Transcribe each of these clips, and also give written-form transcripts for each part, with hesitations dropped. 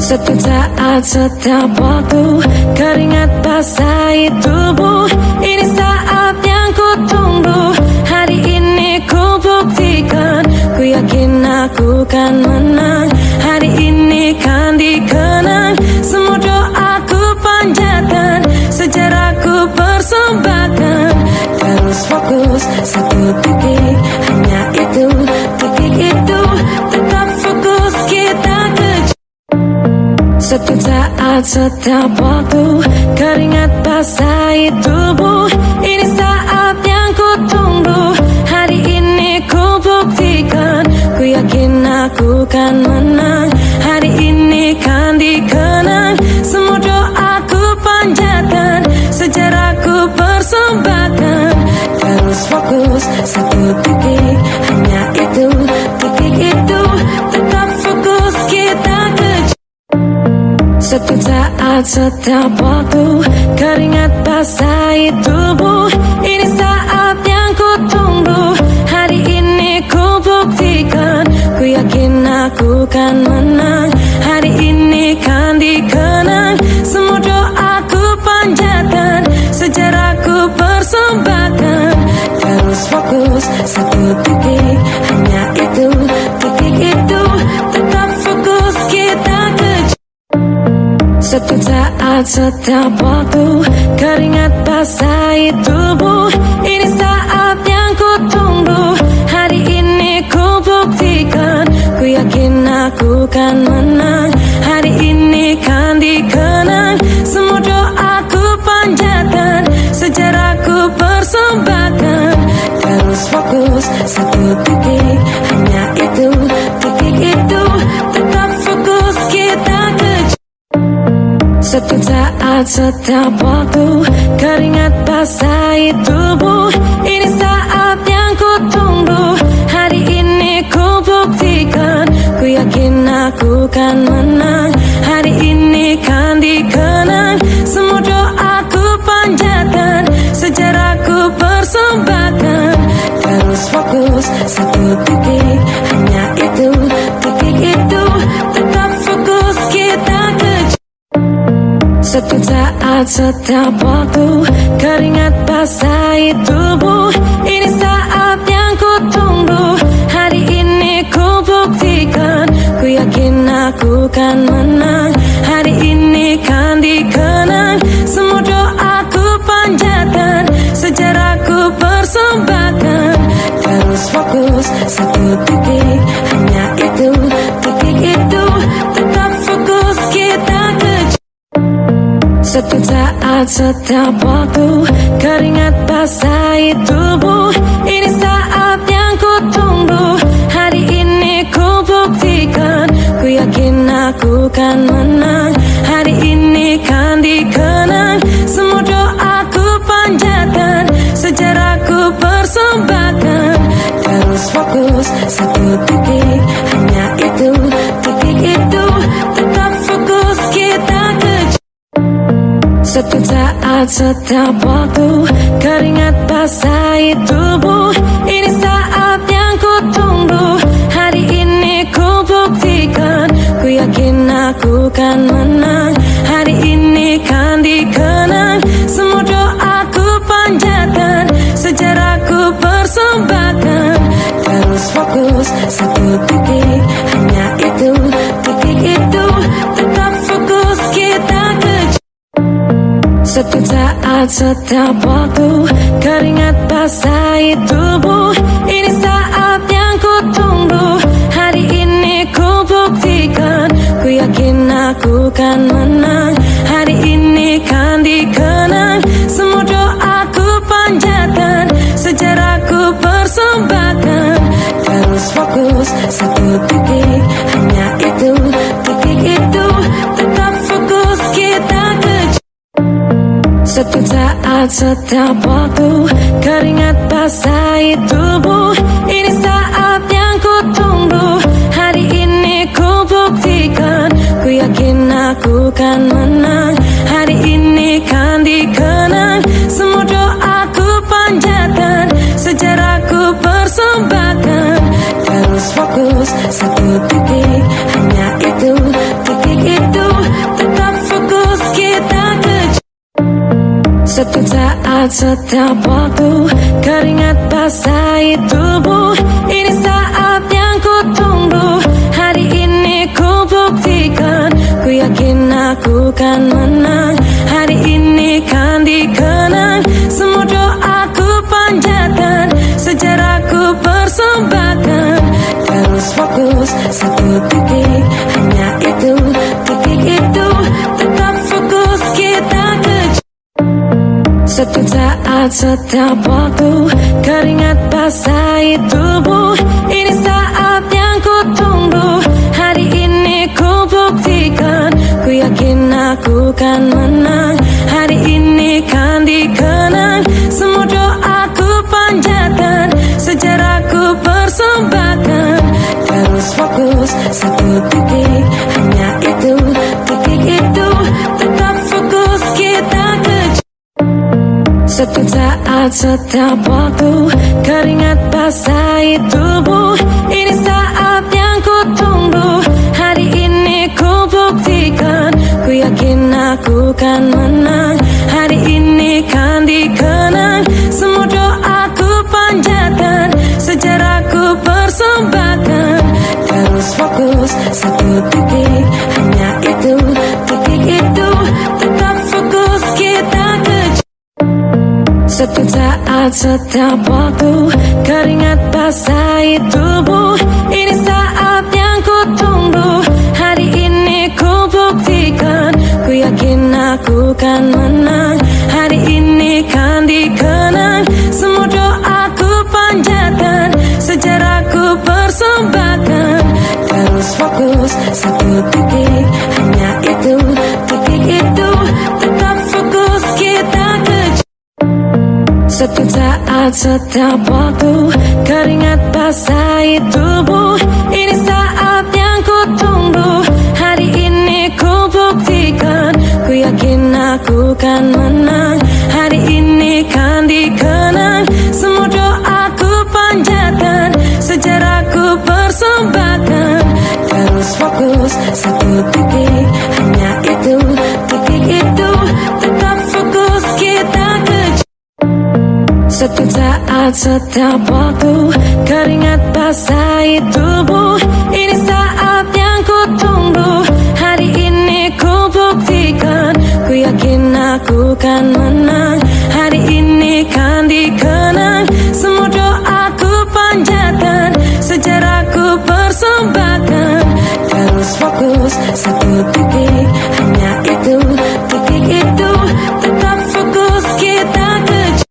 Setiap saat, setiap waktu, keringat basahi tubuh. Ini saat yang ku tunggu. Hari ini ku buktikan, ku yakin aku kan menang. Hari ini kan dikenang, semua doaku panjatkan, sejarahku persembahkan. Terus fokus, satu titik, hanya itu, titik itu. Tetap fokus, kita kejar. Setiap saat, setiap waktu, keringat basahi tubuh. Ini saat yang ku tunggu. Hari ini ku buktikan, ku yakin aku kan menang. Hari ini kan dikenang, semua doaku panjatkan, sejarahku persembahkan. Terus fokus, satu titik, hanya itu, titik itu. Tetap fokus, kita kejar. Setiap saat, setiap waktu, keringat basahi tubuh. Ini saat yang ku tunggu. Hari ini ku buktikan, ku yakin aku kan menang. Hari ini kan dikenang, semua doaku panjatkan, sejarahku persembahkan. Terus fokus, satu titik, hanya itu, titik itu. Tetap fokus, kita kejar. Setiap saat, setiap waktu, keringat basahi tubuh. Ini saat yang ku tunggu. Hari ini ku buktikan, ku yakin aku kan menang. Hari ini kan dikenang, semua doaku panjatkan, sejarahku persembahkan. Terus fokus, satu titik, hanya itu, titik itu. Tetap fokus, kita kejar. Setiap saat, setiap waktu, keringat basahi tubuh. Ini saat yang ku tunggu. Hari ini ku buktikan, ku yakin aku kan menang. Hari ini kan dikenang, semua doaku panjatkan, sejarahku persembahkan. Terus fokus, satu titik, hanya itu, titik itu. Tetap fokus, kita kejar. Setiap saat, setiap waktu, keringat basahi tubuh. Ini saat yang ku tunggu. Hari ini ku buktikan, ku yakin aku kan menang. Hari ini kan dikenang, semua doaku panjatkan, sejarahku persembahkan. Terus fokus, satu titik, hanya itu, titik itu. Tetap fokus, kita kejar. Setiap saat, setiap waktu, keringat basahi tubuh. Ini saat yang ku tunggu. Hari ini ku buktikan, ku yakin aku kan menang. Hari ini kan dikenang, semua doaku panjatkan, sejarahku persembahkan. Terus fokus, satu titik, hanya itu, titik itu. Tetap fokus, kita kejar. Setiap saat, setiap waktu, keringat basahi tubuh. Ini saat yang ku tunggu. Hari ini ku buktikan, ku yakin aku kan menang. Hari ini kan dikenang, semua doaku panjatkan, sejarahku persembahkan. Terus fokus, satu titik, hanya itu, titik itu. Tetap fokus, kita kejar. Setiap saat, setiap waktu, keringat basahi tubuh. Ini saat yang ku tunggu. Hari ini ku buktikan, ku yakin aku kan menang. Hari ini kan dikenang, semua doaku panjatkan, sejarahku persembahkan. Terus fokus, satu titik, hanya itu, titik itu. Tetap fokus, kita kejar. Setiap saat, setiap waktu, keringat basahi tubuh. Ini saat yang ku tunggu. Hari ini ku buktikan, ku yakin aku kan menang. Hari ini kan dikenang, semua doaku panjatkan, sejarahku persembahkan. Terus fokus, satu titik, hanya itu, titik itu. saat setiap waktu keringat basahi tubuh. Ini saat yang ku tunggu. Hari ini ku buktikan, ku yakin aku kan menang. Hari ini kan dikenang, semua doaku panjatkan, sejarahku persembahkan. Terus fokus satu titik, hanya itu, titik itu. Tetap fokus kita kejar. Setiap saat, setiap waktu keringat basahi tubuh. Ini saat yang ku tunggu. Hari ini ku buktikan, ku yakin aku kan menang. Hari ini kan dikenang, semua doaku panjatkan, sejarahku persembahkan. Terus fokus satu titik, hanya itu, titik itu. Tetap fokus kita kejar. Setiap saat, setiap waktu keringat basahi tubuh. Ini saat yang ku tunggu. Hari ini ku buktikan, ku yakin aku kan menang. Hari ini kan dikenang, semua doaku panjatkan, sejarahku persembahkan. Terus fokus satu titik, hanya itu, titik itu. Tetap fokus kita kejar. Setiap saat, setiap waktu keringat basahi tubuh. Ini saat yang ku tunggu. Hari ini ku buktikan, ku yakin aku kan menang. Hari ini kan dikenang, semua doaku panjatkan, sejarahku persembahkan. Terus fokus satu titik, hanya itu, titik itu. Tetap fokus kita kejar. Setiap saat, setiap waktu keringat basahi tubuh. Ini saat yang ku tunggu. Hari ini ku buktikan, ku yakin aku kan menang. Hari ini kan dikenang, semua doaku panjatkan, sejarahku persembahkan. Terus fokus satu titik, hanya itu, titik itu. Tetap fokus kita kejar. Setiap saat, setiap waktu keringat basahi tubuh. Ini saat yang ku tunggu. Hari ini ku buktikan, ku yakin aku kan menang. Hari ini kan dikenang, semua doaku panjatkan, sejarahku persembahkan. Terus fokus satu titik, hanya itu, titik itu. Tetap fokus kita kejar.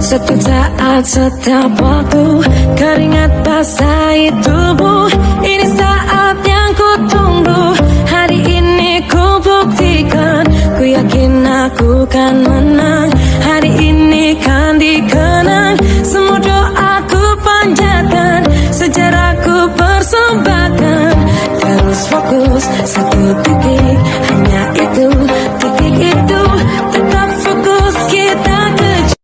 Setiap saat, setiap waktu keringat basahi tubuh. Ini saat yang ku tunggu. Hari ini ku buktikan, ku yakin aku kan menang. Hari ini kan dikenang, semua doaku panjatkan, sejarahku persembahkan. Terus fokus satu titik, hanya itu, titik itu. Tetap fokus kita kejar.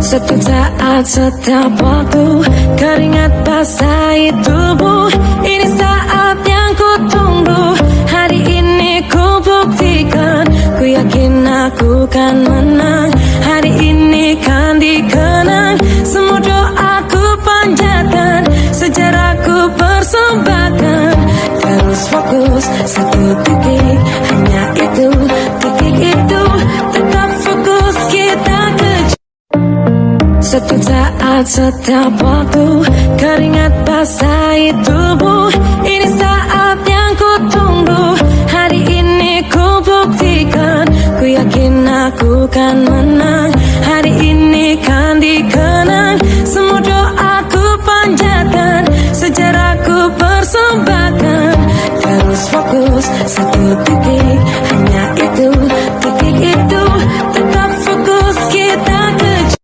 Setiap saat, setiap waktu keringat basahi tubuh. Ini saat yang ku tunggu. Hari ini ku buktikan, ku yakin aku kan menang. Hari ini kan dikenang, semua doaku panjatkan, sejarahku persembahkan. Terus fokus satu titik, hanya itu, titik itu. Tetap fokus kita kejar. Setiap saat, setiap waktu keringat basahi tubuh. Ini saat yang ku tunggu. Hari ini ku buktikan, ku yakin aku kan menang. Hari ini kan dikenang, semua doaku panjatkan, sejarahku persembahkan. Terus fokus satu titik, hanya itu, titik itu. Tetap fokus kita kejar.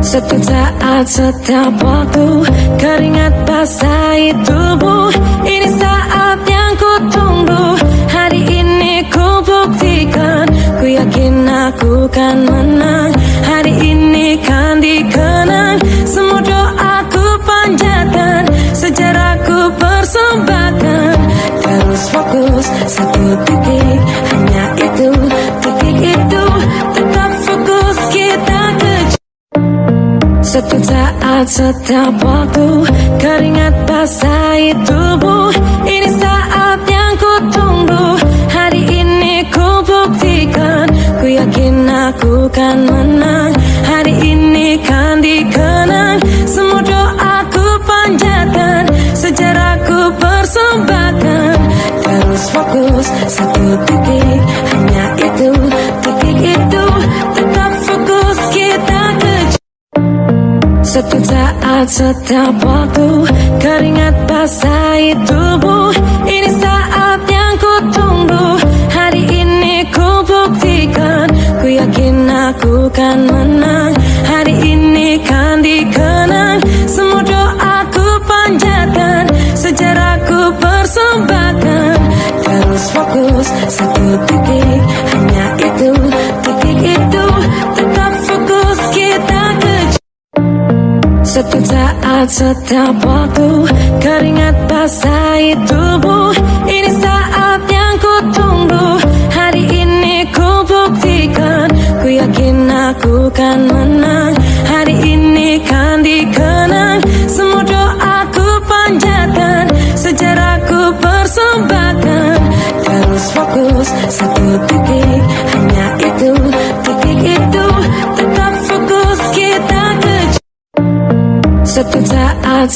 Setiap saat, setiap waktu keringat basahi tubuh. Ini saat yang ku tunggu. Hari ini ku buktikan, ku yakin aku kan menang. Hari ini kan dikenang, semua doaku panjatkan, sejarahku persembahkan. Terus fokus satu titik, hanya itu, titik itu. Tetap saat setiap waktu keringat basahi tubuh. Ini saat yang ku tunggu. Hari ini ku buktikan, ku yakin aku kan menang. Hari ini kan dikenang, semua doaku panjatkan, sejarahku persembahkan. Terus fokus satu titik, hanya itu, titik itu. Tetap fokus kita kejar. Setiap saat, setiap waktu keringat basahi tubuh. Ini saat yang ku tunggu. Hari ini ku buktikan, ku yakin aku kan menang. Hari ini kan dikenang, semua doaku panjatkan, sejarahku persembahkan. Terus fokus satu titik, hanya itu, titik itu. Tetap fokus kita kejar. Setiap saat, setiap waktu keringat basahi tubuh. Ini saat yang ku tunggu. Hari ini ku buktikan, ku yakin aku kan menang. Hari ini kan dikenang, semua doaku panjatkan, sejarahku persembahkan. Terus fokus satu titik, hanya itu, titik itu. Tetap fokus kita kejar. Setiap saat